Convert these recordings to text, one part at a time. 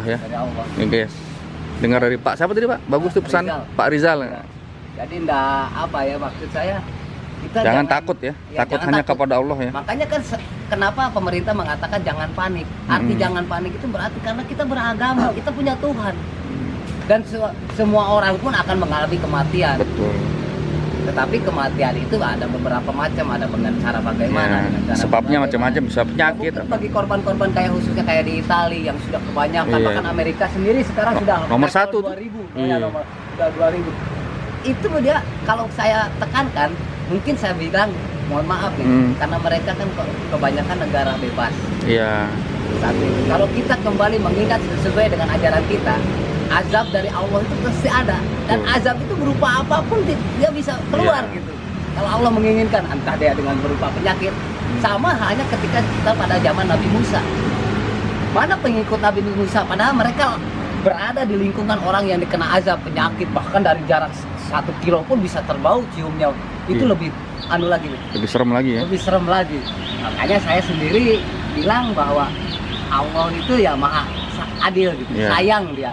ya. Dari Allah. Ya guys, dengar dari Pak siapa tadi Pak? Bagus tuh pesan Rizal. Pak Rizal. Ya. Jadi enggak apa ya, maksud saya kita Jangan takut ya, takut jangan hanya takut. kepada Allah ya. Makanya kan kenapa pemerintah mengatakan jangan panik. Arti jangan panik itu berarti karena kita beragama, kita punya Tuhan. Dan semua orang pun akan mengalami kematian. Betul. Tetapi kematian itu ada beberapa macam, ada dengan cara bagaimana. Ya, dengan cara sebabnya bagaimana. macam-macam, bisa penyakit. Mungkin bagi korban-korban kayak khususnya kayak di Italia yang sudah kebanyakan, Iya. bahkan Amerika sendiri sekarang sudah Nomor level 1 tuh. 2000. Iya. Ya, sudah 2000. Itu dia kalau saya tekankan, mungkin saya bilang mohon maaf nih, karena mereka kan kebanyakan negara bebas. Iya. Satu itu. Kalau kita kembali mengingat sesuai dengan ajaran kita, azab dari Allah itu pasti ada, dan azab itu berupa apapun dia bisa keluar gitu. Kalau Allah menginginkan, entah dia dengan berupa penyakit, sama halnya ketika kita pada zaman Nabi Musa. Mana pengikut Nabi Musa? Padahal mereka berada di lingkungan orang yang dikena azab penyakit, bahkan dari jarak 1 kilo pun bisa terbau ciumnya. Itu lebih anu lagi, Lebih serem lagi ya. lebih serem lagi. Makanya saya sendiri bilang bahwa Allah itu ya maha adil gitu, sayang dia.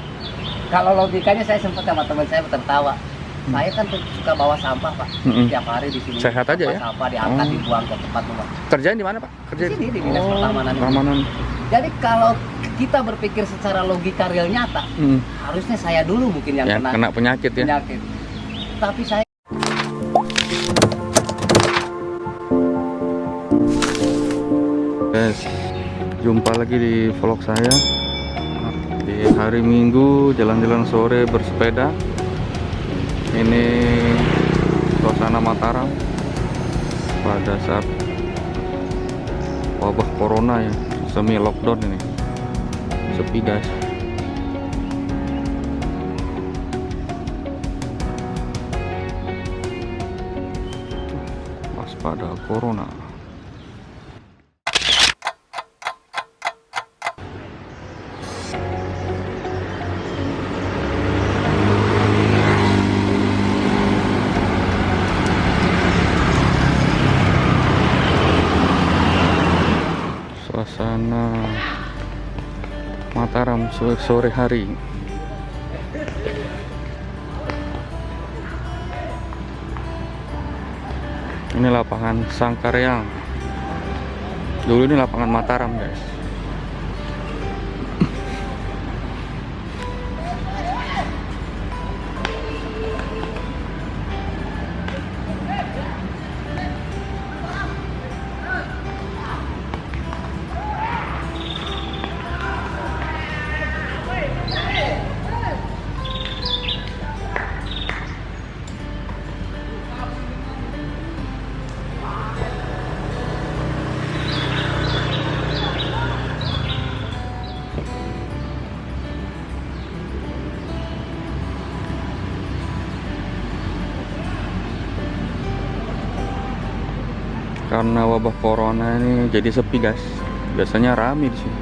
Kalau logikanya saya sempat sama teman saya tertawa. Saya kan suka bawa sampah Pak, tiap hari di sini. Sehat aja ya? Sampah diangkat dibuang ke tempat rumah. Kerjaan di mana Pak? Kerja Di sini di Dinas Pertamanan. Pertamanan. Jadi kalau kita berpikir secara logika real nyata, harusnya saya dulu mungkin yang kena penyakit ya. Penyakit. Tapi saya Guys, jumpa lagi di vlog saya di hari Minggu, jalan-jalan sore bersepeda. Ini suasana Mataram pada saat wabah corona ya, semi lockdown ini. Sepi guys. Waspada corona. Suasana Mataram sore hari. Ini lapangan Sangkareang. Dulu ini lapangan Mataram guys. Karena wabah corona ini jadi sepi guys. Biasanya rame di sini.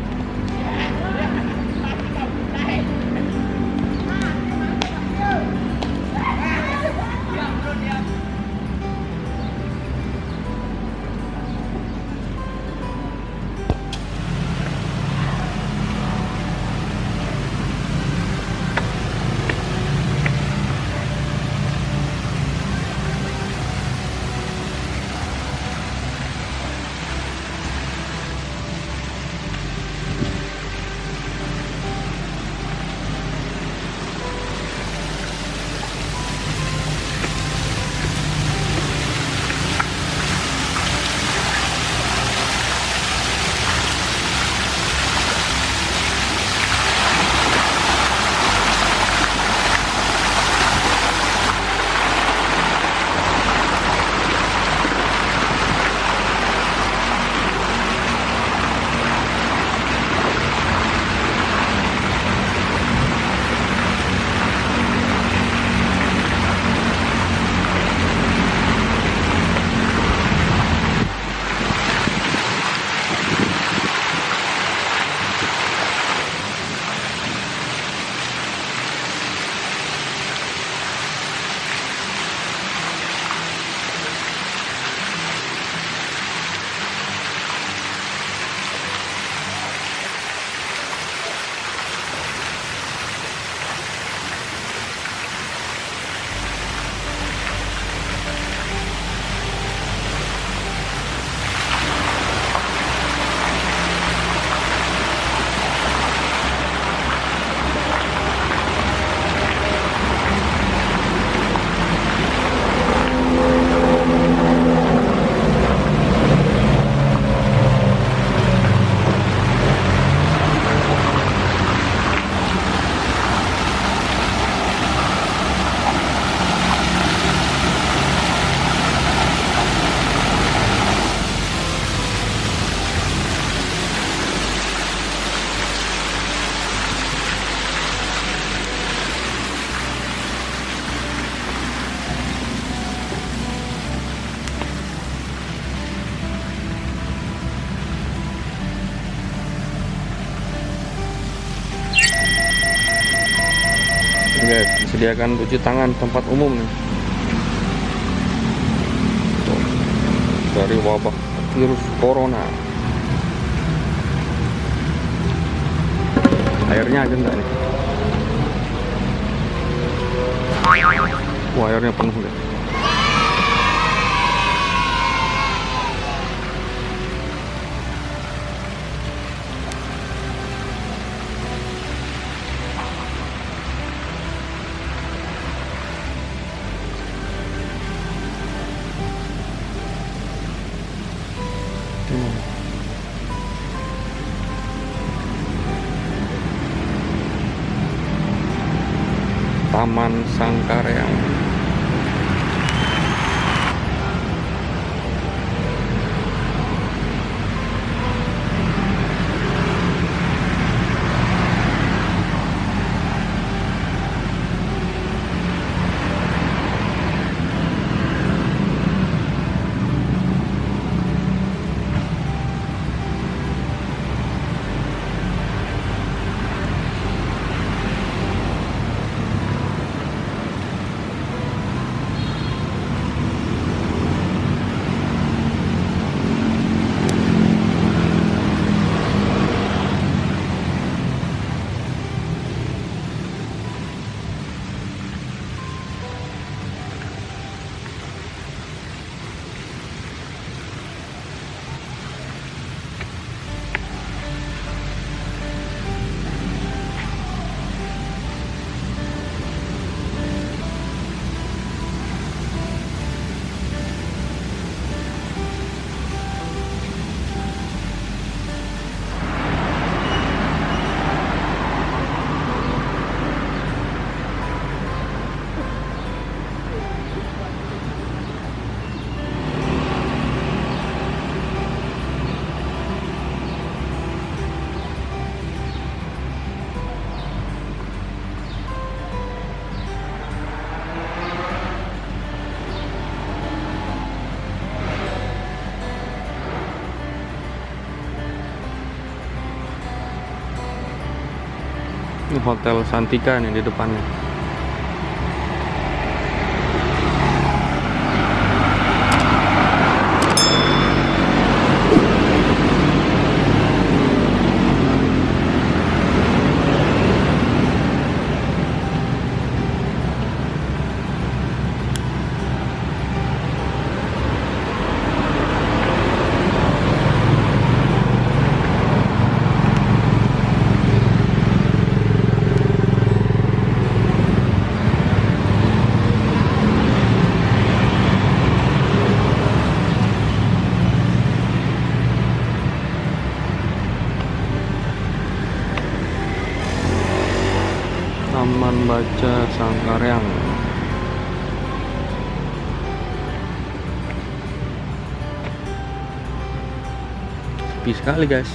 Guys, disediakan cuci tangan tempat umum nih. Tuh, dari wabah virus corona. Airnya aja enggak nih? Wah, airnya penuh deh. Taman Sangkareang. Ini Hotel Santika nih di depannya. Taman Baca Sangkareang. Sepi sekali guys.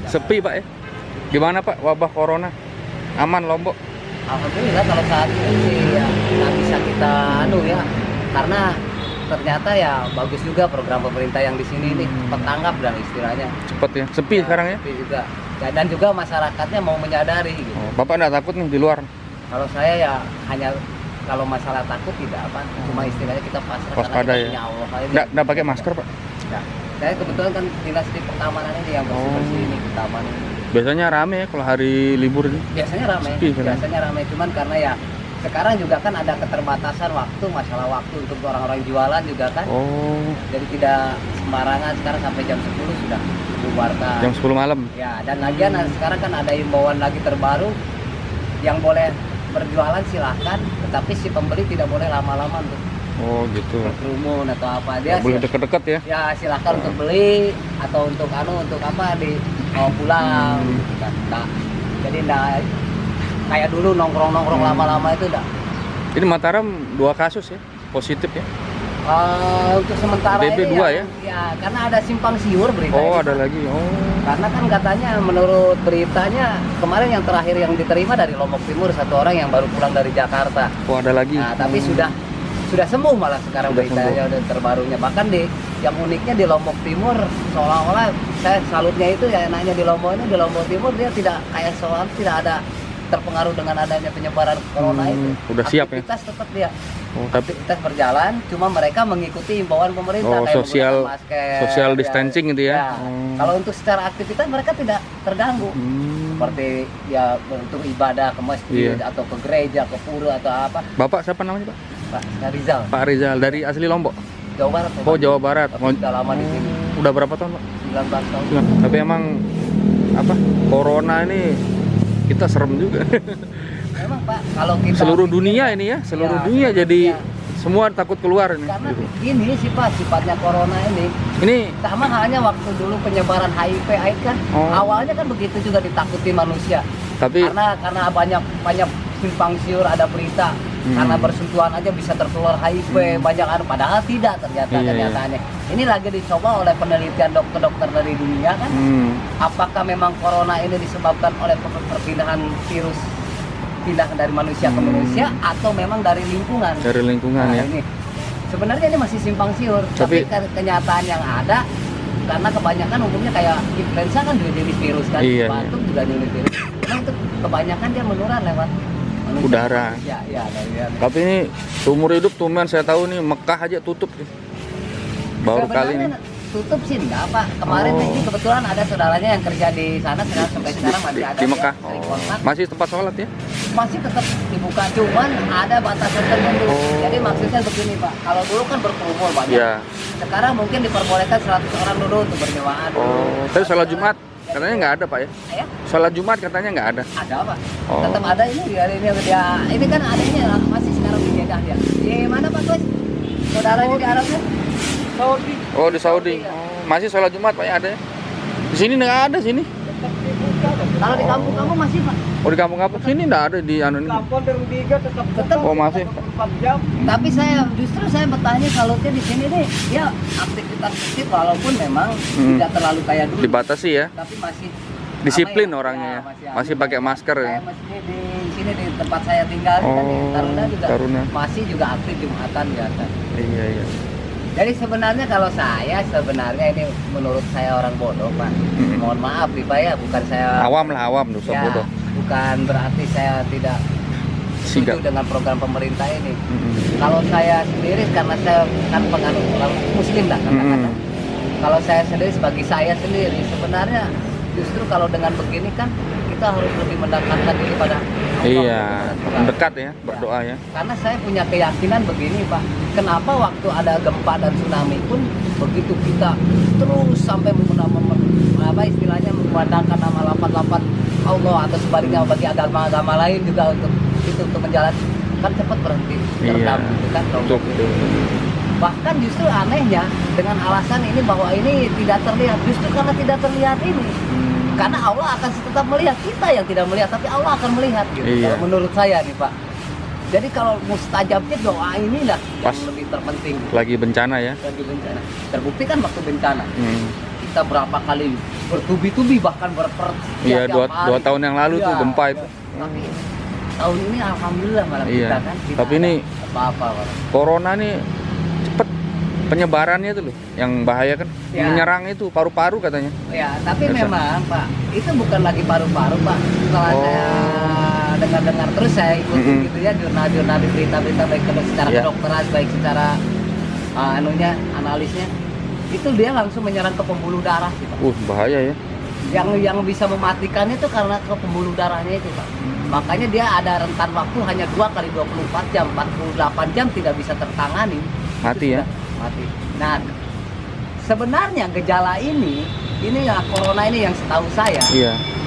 Sepi Pak ya? Gimana Pak wabah corona? Aman Lombok? Alhamdulillah kalau saat ini sih ya nggak bisa kita ya, karena ternyata ya bagus juga program pemerintah yang di sini ini cepat tanggap dan istilahnya. Cepet ya? Sepi Ya, sekarang ya? sepi juga. Ya, dan juga masyarakatnya mau menyadari gitu. Oh, Bapak nggak takut nih di luar? Kalau saya ya hanya kalau masalah takut tidak apa, cuma istilahnya kita pasrah Waspada karena kita ya? punya Allah aja. Nggak pakai masker Pak? Ya. Saya kebetulan kan dinas di pertamanan ini yang bersih-bersih ini di taman ini. Biasanya rame ya kalau hari libur ini? Biasanya ramai, Sepi, kan? biasanya ramai, cuman karena ya sekarang juga kan ada keterbatasan waktu, masalah waktu untuk orang-orang jualan juga kan. Oh, Jadi tidak sembarangan, sekarang sampai jam 10 sudah dibubarkan. jam 10 malam? Ya, dan lagian sekarang kan ada himbauan lagi terbaru yang boleh berjualan silahkan, tetapi si pembeli tidak boleh lama-lama untuk Oh gitu. berkerumun atau apa. Dia Nggak boleh deket-deket ya? ya silahkan untuk beli atau untuk untuk apa di mau pulang. Nah, jadi kayak dulu nongkrong-nongkrong lama-lama itu enggak. Ini Mataram 2 kasus ya, positif ya. Untuk sementara DB ini 2 ya? Ya, karena ada simpang siur berita Oh, ini, ada Pak. lagi. Oh. Karena kan katanya menurut beritanya kemarin yang terakhir yang diterima dari Lombok Timur 1 orang yang baru pulang dari Jakarta. Oh, ada lagi. Nah, tapi sudah sembuh malah sekarang Sudah beritanya udah terbarunya. Bahkan yang uniknya di Lombok Timur seolah-olah saya salutnya itu ya enaknya di Lombok Timur dia tidak kayak soal tidak ada terpengaruh dengan adanya penyebaran corona itu. Udah siap ya? Aktivitas tetap dia. Oh, tapi Aktivitas berjalan, cuma mereka mengikuti himbauan pemerintah kayak social menggunakan masker, social distancing gitu ya. Kalau untuk secara aktivitas mereka tidak terganggu. Seperti ya untuk ibadah ke masjid atau ke gereja, ke pura atau apa. Bapak siapa namanya, Pak? Pak Rizal, Pak Rizal dari asli Lombok. Jawa Barat. Oh, Jawa Barat. Tapi sudah lama di sini. Udah berapa tahun, Pak? 19 tahun. Tapi emang apa? Corona ini kita serem juga. Memang Pak, kalau kita Seluruh dunia ini ya, seluruh dunia jadi semua takut keluar ini. karena gini sih Pak, sifatnya corona ini Ini sama halnya waktu dulu penyebaran HIV AIDS kan. Awalnya kan begitu juga ditakuti manusia. tapi Karena banyak simpang siur ada berita karena bersentuhan aja bisa tertular HIV banyak padahal tidak ternyata kenyataannya. Ini lagi dicoba oleh penelitian dokter-dokter dari dunia kan. Apakah memang corona ini disebabkan oleh perpindahan virus pindah dari manusia ke manusia atau memang dari lingkungan? dari lingkungan ya. Ini sebenarnya ini masih simpang siur, tapi kenyataan yang ada karena kebanyakan umumnya kayak influenza kan juga jenis virus kan, batuk juga jenis virus. Nah itu kebanyakan dia menular lewat manusia. Udara. Ya, dari Tapi ini seumur hidup tumen saya tahu nih Mekah aja tutup nih. Baru kali ini. Tutup sih enggak Pak. Kemarin ini kebetulan ada saudaranya yang kerja di sana sampai sekarang masih ada Di Mekah. sering kontak. Masih tempat sholat ya? Masih tetap dibuka, cuman ada batasan tertentu. Jadi maksudnya begini Pak, kalau dulu kan berkerumun banyak. Iya. Sekarang mungkin diperbolehkan 100 orang dulu untuk berjamaah. Tapi sholat Jumat katanya nggak ada, Pak ya? Ya? Sholat Jumat katanya nggak ada. Ada Pak. Tetap ada ini ini kan adanya masih sekarang di Jeddah dia. Di mana Pak Gus? Saudaranya di Arabnya? Saudi. Oh, di Saudi. Masih sholat Jumat Pak ya ada ya? Di sini nggak ada sini. Kalau di kampung-kampung masih Pak. Oh, di kampung-kampung sini nggak ada di anu ini. Kampung Derbiga tetap. Oh, masih. 4 jam. Tapi saya bertanya kalau di sini nih ya aktivitas fisik walaupun memang tidak terlalu kayak dulu. Dibatasi ya. Tapi masih Disiplin apa ya, orangnya ya. masih Masih pakai masker ya. Saya masih di sini di tempat saya tinggal kan di Taruna juga masih juga aktif Jumatan biasa. Iya. Jadi sebenarnya kalau saya ini menurut saya orang bodoh Pak. Mohon maaf nih Pak ya, bukan saya Awam dosa bodoh. Bukan berarti saya tidak setuju dengan program pemerintah ini. Kalau saya sendiri karena saya kan penganut orang Muslim lah katakan. Kalau saya sendiri sebagai saya sendiri sebenarnya justru kalau dengan begini kan kita harus lebih mendekatkan diri pada Allah. Iya, mendekat ya, berdoa ya. Karena saya punya keyakinan begini Pak, kenapa waktu ada gempa dan tsunami pun begitu kita terus sampai apa istilahnya memandangkan nama lafaz-lafaz Allah atau sebaliknya bagi agama-agama lain juga untuk menjalankan kan cepat berhenti terendam kan betul. Bahkan justru anehnya dengan alasan ini bahwa ini tidak terlihat, justru karena tidak terlihat ini karena Allah akan tetap melihat, kita yang tidak melihat tapi Allah akan melihat gitu. Kalau menurut saya nih Pak, jadi kalau mustajabnya doa inilah yang lebih terpenting. Lagi bencana ya. Lagi bencana, terbukti kan waktu bencana kita berapa kali bertubi-tubi bahkan Iya, 2 tahun yang lalu tuh gempa itu. Tapi tahun ini alhamdulillah malah kita kan tapi ini apa-apa corona nih cepet penyebarannya itu loh yang bahaya kan menyerang itu paru-paru katanya ya. Tapi memang Pak itu bukan lagi paru-paru Pak, setelah saya dengar terus saya ikutin gitu ya jurnal-jurnal di berita-berita baik secara kedokteran baik secara analisnya itu dia langsung menyerang ke pembuluh darah gitu. Bahaya ya. Yang bisa mematikan itu karena ke pembuluh darahnya itu Pak. Makanya dia ada rentan waktu hanya 2 kali 24 jam, 48 jam tidak bisa tertangani. Mati ya? Mati. Nah, sebenarnya gejala ini ya corona ini yang setahu saya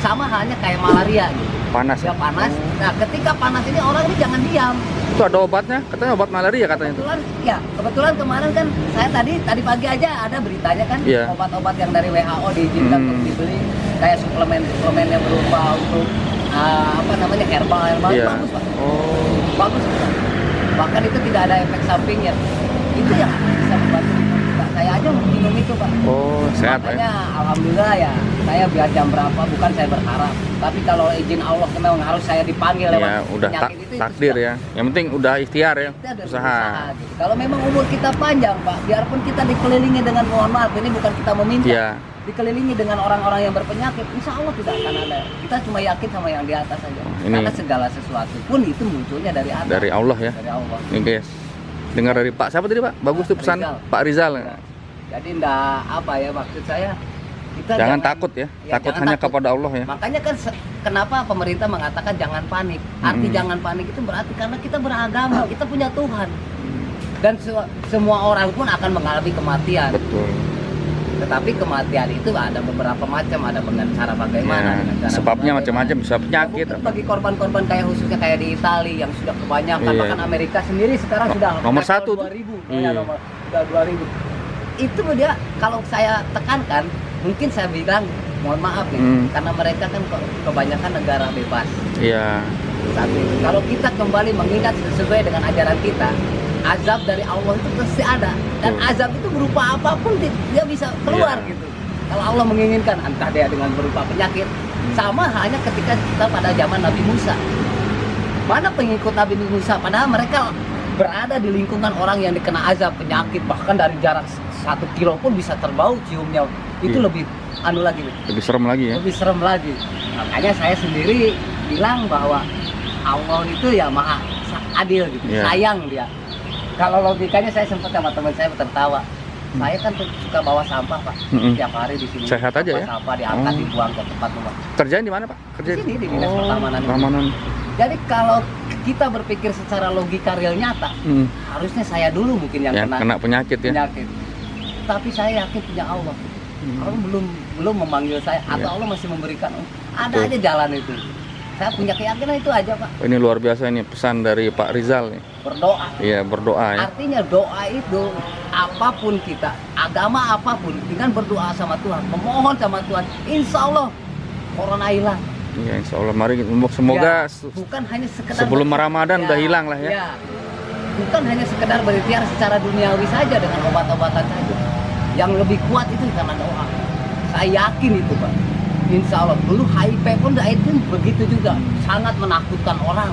sama halnya kayak malaria gitu. Panas ya? Panas. Nah, ketika panas ini orang ini jangan diam. Itu ada obatnya? Katanya obat malaria katanya itu. Kebetulan kemarin kan saya tadi pagi aja ada beritanya kan obat-obat yang dari WHO diizinkan untuk dibeli kayak suplemen yang berupa untuk apa namanya herbal Iya. bagus Pak. Oh. Bagus Pak. Bahkan itu tidak ada efek sampingnya. Itu yang bisa membantu kita. Saya aja minum itu Pak. Oh, sehat ya. Makanya alhamdulillah ya, saya biar jam berapa bukan saya berharap. Tapi kalau izin Allah memang harus saya dipanggil Ya, lewat udah penyakit itu takdir sudah. ya. Yang penting udah ikhtiar ya, Kita ada usaha. gitu. Kalau memang umur kita panjang Pak, biarpun kita dikelilingi dengan, mohon maaf ini bukan kita meminta, Iya. dikelilingi dengan orang-orang yang berpenyakit, insya Allah tidak akan ada. Kita cuma yakin sama yang di atas saja. ini- Karena segala sesuatu pun itu munculnya dari atas. Dari Allah ya. Dari Allah. Ini guys. Dengar dari Pak siapa tadi Pak? Bagus tuh pesan Rizal. Pak Rizal. Jadi enggak apa ya maksud saya, kita Jangan takut ya. Takut jangan hanya takut. kepada Allah ya. Makanya kan kenapa pemerintah mengatakan jangan panik. Arti Mm-mm. jangan panik itu berarti karena kita beragama, kita punya Tuhan. Dan semua orang pun akan mengalami kematian. Betul. Tetapi kematian itu ada beberapa macam, ada dengan cara bagaimana. Ya, dengan cara sebabnya bagaimana. macam-macam, bisa penyakit. Mungkin bagi korban-korban kayak khususnya kayak di Italia yang sudah kebanyakan, Iya. bahkan Amerika sendiri sekarang sudah Nomor level 1 tuh. 2000, Iya. nomor sudah 2000. Itu dia kalau saya tekankan, mungkin saya bilang mohon maaf nih, karena mereka kan kebanyakan negara bebas. Iya. Satu itu. Kalau kita kembali mengingat sesuai dengan ajaran kita, azab dari Allah itu pasti ada. Dan Betul. azab itu berupa apapun dia bisa keluar Iya. gitu. Kalau Allah menginginkan, entah dia dengan berupa penyakit, sama halnya ketika kita pada zaman Nabi Musa. Mana pengikut Nabi Musa? Padahal mereka berada di lingkungan orang yang dikena azab penyakit, bahkan dari jarak 1 kilo pun bisa terbau ciumnya. Itu Iya. lebih anu lagi, Lebih serem lagi ya. lebih serem lagi. Makanya saya sendiri bilang bahwa Allah itu ya maha adil gitu, Iya. sayang dia. Kalau logikanya saya sempat sama teman saya tertawa. Saya kan tuh suka bawa sampah Pak, Mm-mm. tiap hari di sini. Sehat aja ya? Sampah diangkat, Oh. dibuang ke tempat rumah. Kerjaan di mana Pak? Kerja Di sini, di Dinas Pertamanan ini. Pertamanan. Jadi kalau kita berpikir secara logika real nyata, Hmm. harusnya saya dulu mungkin yang Yang kena penyakit ya. penyakit. Tapi saya yakin punya Allah. Allah belum memanggil saya, atau Iya. Allah masih memberikan. Ada Betul. aja jalan itu. Saya punya keyakinan itu aja Pak. Ini luar biasa ini pesan dari Pak Rizal nih. Berdoa. Iya, berdoa ya. Artinya doa itu apapun kita, agama apapun, dengan berdoa sama Tuhan, memohon sama Tuhan, insya Allah corona hilang. Iya, insya Allah. Mari semoga Ya, bukan hanya sekedar sebelum Ramadan udah hilang lah ya. Bukan hanya sekedar berikhtiar secara duniawi saja dengan obat-obatan saja. Yang lebih kuat itu karena doa. Saya yakin itu Pak. Insya Allah. Dulu HIV pun itu begitu juga, sangat menakutkan orang.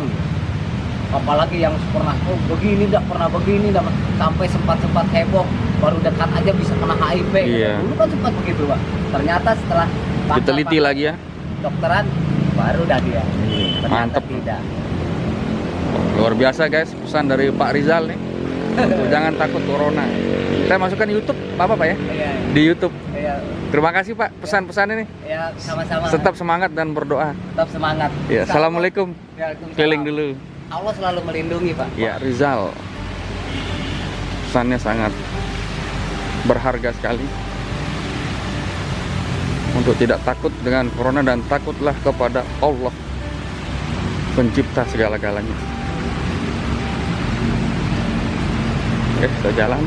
Apalagi yang pernah begini, tidak pernah begini, sampai sempat heboh, baru dekat aja bisa kena HIV. Iya. Dulu kan sempat begitu Pak. Ternyata setelah Diteliti pakar-pakar lagi ya. dokteran baru dah dia. Ternyata Mantep. tidak. Luar biasa guys, pesan dari Pak Rizal nih. Untuk jangan takut corona. Saya masukkan YouTube, Pak ya? Iya, Di YouTube. iya, Terima kasih Pak pesan-pesan ini. iya, sama-sama. Tetap semangat dan berdoa. Tetap semangat. Ya, assalamualaikum. Waalaikumsalam. Keliling dulu. Allah selalu melindungi Pak. Ya, Rizal. Pesannya sangat berharga sekali. Untuk tidak takut dengan corona dan takutlah kepada Allah, pencipta segala-galanya. Oke, kita jalan.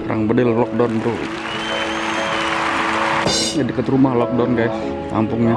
Perang bedil lockdown bro. Ya, dekat rumah lockdown guys, kampungnya.